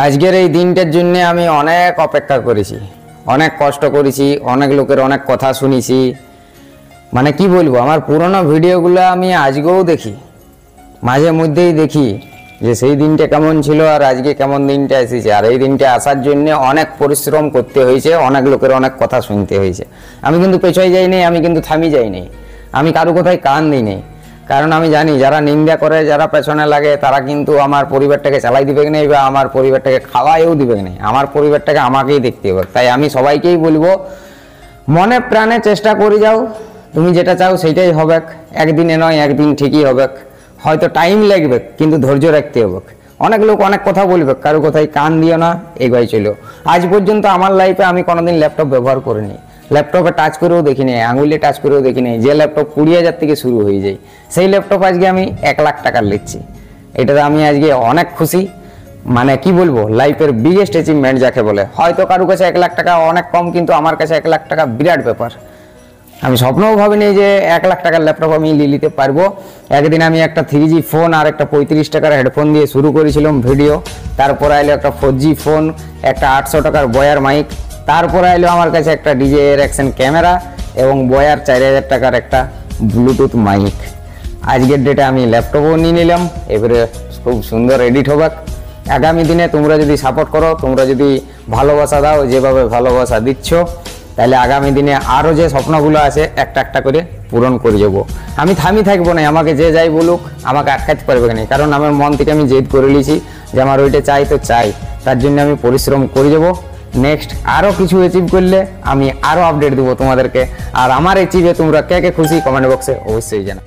আজকের এই দিনটার জন্য আমি অনেক অপেক্ষা করেছি, অনেক কষ্ট করেছি, অনেক লোকের অনেক কথা শুনেছি। মানে কি বলবো, আমার পুরনো ভিডিওগুলো আমি আজকেও দেখি, মাঝে মধ্যেই দেখি যে সেই দিনটা কেমন ছিল আর আজকে কেমন দিনটা এসেছে। আর এই দিনটা আসার জন্য অনেক পরিশ্রম করতে হয়েছে, অনেক লোকের অনেক কথা শুনতে হয়েছে। আমি কিন্তু পেছাই যাইনি, আমি কিন্তু থামি যাইনি, আমি কারো কথায় কান দিইনি। কারণ আমি জানি যারা নিন্দা করে, যারা পেছনে লাগে, তারা কিন্তু আমার পরিবারটাকে চালাই দিবে না বা আমার পরিবারটাকে খাওয়াইও দিবে না। আমার পরিবারটাকে আমাকেই দেখতে হবে। তাই আমি সবাইকেই বলবো, মনে প্রাণে চেষ্টা করে যাও, তুমি যেটা চাও সেইটাই হবে। একদিনে নয়, একদিন ঠিকই হবে। হয়তো টাইম লাগবে, কিন্তু ধৈর্য রাখতে হবে। অনেক লোক অনেক কথা বলবে, কারো কথায় কান দিও না, এগোই চলো। আজ পর্যন্ত আমার লাইফে আমি কোনোদিন ল্যাপটপ ব্যবহার করিনি, ল্যাপটপে টাচ করেও দেখিনি, আঙুলে টাচ করেও দেখিনি। যে ল্যাপটপ 20,000 থেকে শুরু হয়ে যায়, সেই ল্যাপটপ আজকে আমি 1 লাখ টাকার নিচ্ছি। এটাতে আমি আজকে অনেক খুশি। মানে কি বলবো, লাইফের বিগেস্ট অ্যাচিভমেন্ট যাকে বলে। হয়তো কারো কাছে 1 লাখ টাকা অনেক কম, কিন্তু আমার কাছে 1 লাখ টাকা বিরাট ব্যাপার। আমি স্বপ্নও ভাবিনি যে 1 লাখ টাকার ল্যাপটপ আমি নিতে পারবো। একদিন আমি একটা 3G ফোন আর একটা 35 টাকার হেডফোন দিয়ে শুরু করেছিলাম ভিডিও। তারপরে এলো একটা 4G ফোন, একটা 800 টাকার বয়ার মাইক। তারপরে এলো আমার কাছে একটা ডিজে অ্যাকশন ক্যামেরা এবং বয়ার 4000 টাকার একটা ব্লুটুথ মাইক। আজকের ডেটে আমি ল্যাপটপও নিয়ে নিলাম, এবারে খুব সুন্দর এডিট হবে। আগামী দিনে তোমরা যদি সাপোর্ট করো, তোমরা যদি ভালোবাসা দাও, যেভাবে ভালোবাসা দিচ্ছ, তাহলে আগামী দিনে আরও যে স্বপ্নগুলো আছে একটা একটা করে পূরণ করে যাবো। আমি থামি থাকবো না, আমাকে যে যাই বলুক আমাকে আটকাতে পারবে না। কারণ আমার মন থেকে আমি জেদ করে নিয়েছি যে আমার ওইটা চাই তো চাই, তার জন্য আমি পরিশ্রম করে যাবো। নেক্সট আরও কিছু অ্যাচিভ করলে আমি আরও আপডেট দেবো তোমাদেরকে। আর আমার অ্যাচিভে তোমরা কে কে খুশি কমেন্ট বক্সে অবশ্যই জানাও।